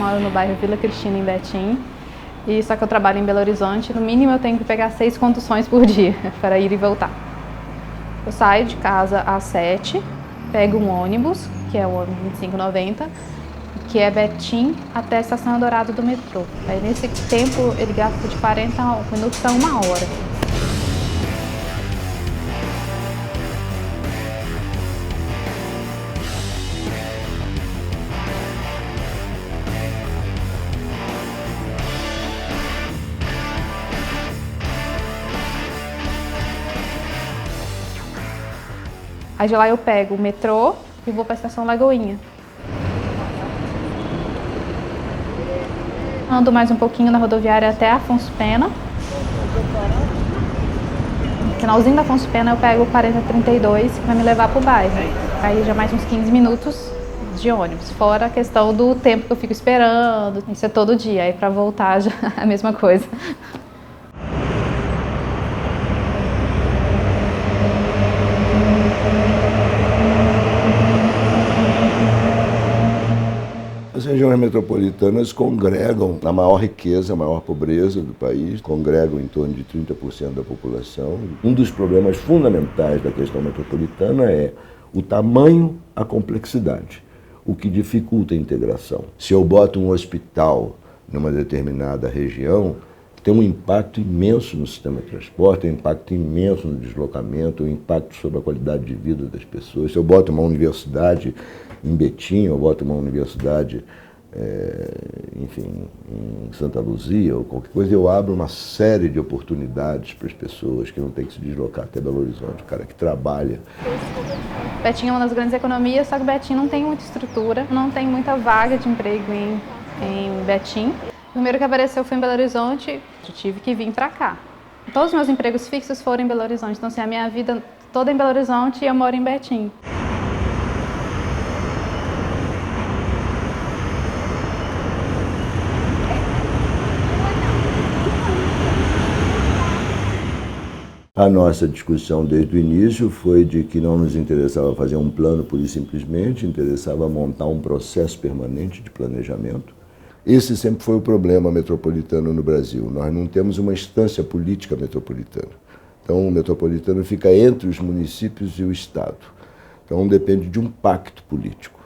moro no bairro Vila Cristina, em Betim, e só que eu trabalho em Belo Horizonte. No mínimo eu tenho que pegar 6 conduções por dia para ir e voltar. Eu saio de casa às 7, pego um ônibus, que é o ônibus 2590, que é Betim até a Estação Eldorado do metrô. Aí nesse tempo ele gasta de 40 minutos a 1 hora. Aí de lá eu pego o metrô e vou para a Estação Lagoinha. Ando mais um pouquinho na rodoviária até Afonso Pena. No finalzinho da Afonso Pena eu pego o 4032 que vai me levar para o bairro. Aí já mais uns 15 minutos de ônibus, fora a questão do tempo que eu fico esperando. Isso é todo dia, aí para voltar já é a mesma coisa. As regiões metropolitanas congregam a maior riqueza, a maior pobreza do país, congregam em torno de 30% da população. Um dos problemas fundamentais da questão metropolitana é o tamanho, a complexidade, o que dificulta a integração. Se eu boto um hospital numa determinada região, tem um impacto imenso no sistema de transporte, tem um impacto imenso no deslocamento, um impacto sobre a qualidade de vida das pessoas. Se eu boto uma universidade em Betim, eu boto uma universidade, enfim, em Santa Luzia ou qualquer coisa, eu abro uma série de oportunidades para as pessoas que não têm que se deslocar até Belo Horizonte, o cara que trabalha. Betim é uma das grandes economias, só que Betim não tem muita estrutura, não tem muita vaga de emprego em Betim. O primeiro que apareceu foi em Belo Horizonte, eu tive que vir para cá. Todos os meus empregos fixos foram em Belo Horizonte, então assim, a minha vida toda é em Belo Horizonte e eu moro em Betim. A nossa discussão desde o início foi de que não nos interessava fazer um plano pura e simplesmente, interessava montar um processo permanente de planejamento. Esse sempre foi o problema metropolitano no Brasil. Nós não temos uma instância política metropolitana. Então, o metropolitano fica entre os municípios e o Estado. Então, depende de um pacto político.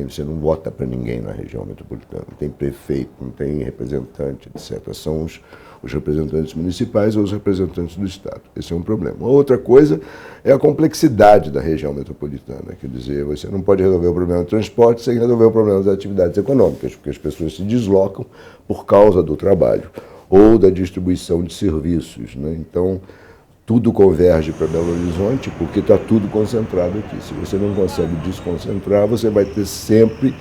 Você não vota para ninguém na região metropolitana. Não tem prefeito, não tem representante, etc. São os representantes municipais ou os representantes do Estado. Esse é um problema. Outra coisa é a complexidade da região metropolitana. Quer dizer, você não pode resolver o problema do transporte sem resolver o problema das atividades econômicas, porque as pessoas se deslocam por causa do trabalho ou da distribuição de serviços, né? Então, tudo converge para Belo Horizonte porque está tudo concentrado aqui. Se você não consegue desconcentrar, você vai ter sempre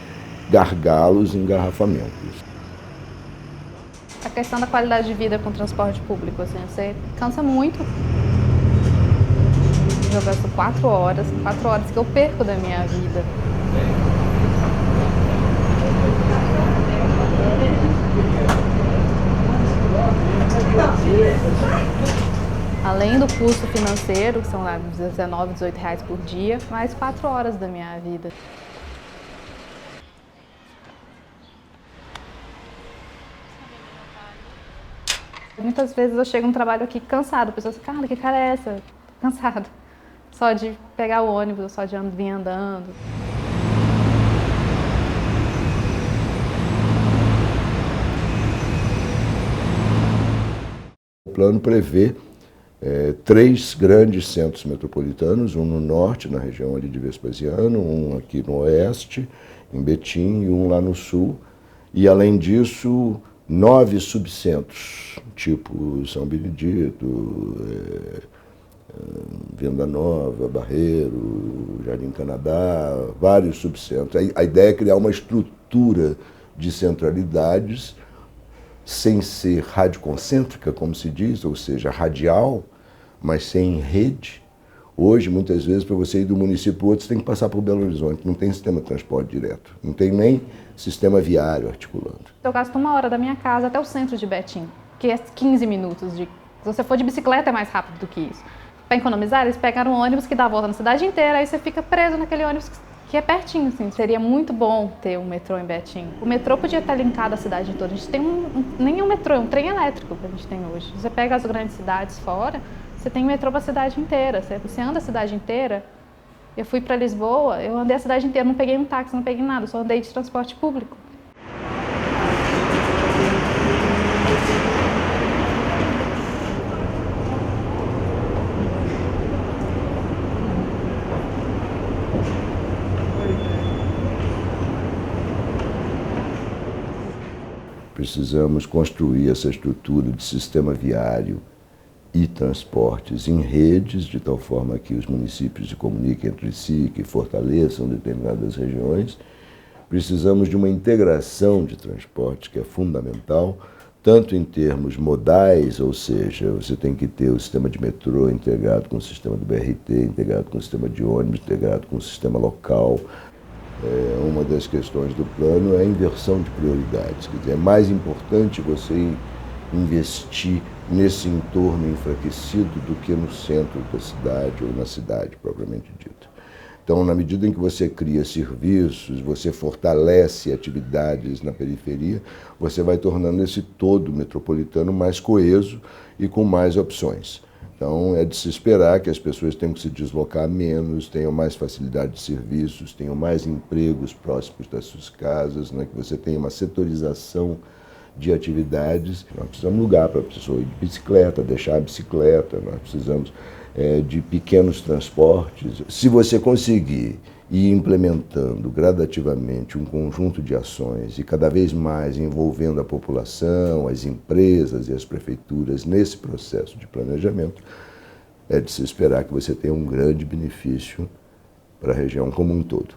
gargalos e engarrafamentos. A questão da qualidade de vida com o transporte público, assim, você cansa muito. Eu gasto 4 horas que eu perco da minha vida. Além do custo financeiro, que são lá uns 19, 18 reais por dia, mais 4 horas da minha vida. Muitas vezes eu chego no trabalho aqui cansado, a pessoa diz, cara, que cara é essa? Cansado. Só de pegar o ônibus, só de vir andando. O plano prevê 3 grandes centros metropolitanos, um no norte, na região ali de Vespasiano, um aqui no oeste, em Betim, e um lá no sul. E, além disso, 9 subcentros, tipo São Benedito, Venda Nova, Barreiro, Jardim Canadá, vários subcentros. A ideia é criar uma estrutura de centralidades sem ser radioconcêntrica, como se diz, ou seja, radial, mas sem rede. Hoje, muitas vezes, para você ir do município para o outro, você tem que passar por Belo Horizonte. Não tem sistema de transporte direto. Não tem nem sistema viário articulando. Eu gasto 1 hora da minha casa até o centro de Betim, que é 15 minutos. Se você for de bicicleta, é mais rápido do que isso. Para economizar, eles pegaram um ônibus que dá a volta na cidade inteira, aí você fica preso naquele ônibus que é pertinho, assim, seria muito bom ter um metrô em Betim. O metrô podia estar linkado à cidade toda. A gente tem nem um metrô, é um trem elétrico que a gente tem hoje. Você pega as grandes cidades fora, você tem metrô para a cidade inteira. Você anda a cidade inteira. Eu fui para Lisboa, eu andei a cidade inteira, não peguei um táxi, não peguei nada, só andei de transporte público. Precisamos construir essa estrutura de sistema viário e transportes em redes, de tal forma que os municípios se comuniquem entre si, que fortaleçam determinadas regiões. Precisamos de uma integração de transportes, que é fundamental, tanto em termos modais, ou seja, você tem que ter o sistema de metrô integrado com o sistema do BRT, integrado com o sistema de ônibus, integrado com o sistema local. Uma das questões do plano é a inversão de prioridades. Quer dizer, é mais importante você investir nesse entorno enfraquecido do que no centro da cidade ou na cidade propriamente dita. Então, na medida em que você cria serviços, você fortalece atividades na periferia, você vai tornando esse todo metropolitano mais coeso e com mais opções. Então, é de se esperar que as pessoas tenham que se deslocar menos, tenham mais facilidade de serviços, tenham mais empregos próximos das suas casas, né? Que você tenha uma setorização de atividades. Nós precisamos de lugar para a pessoa ir de bicicleta, deixar a bicicleta, nós precisamos de pequenos transportes. Se você conseguir ir implementando gradativamente um conjunto de ações e cada vez mais envolvendo a população, as empresas e as prefeituras nesse processo de planejamento, é de se esperar que você tenha um grande benefício para a região como um todo.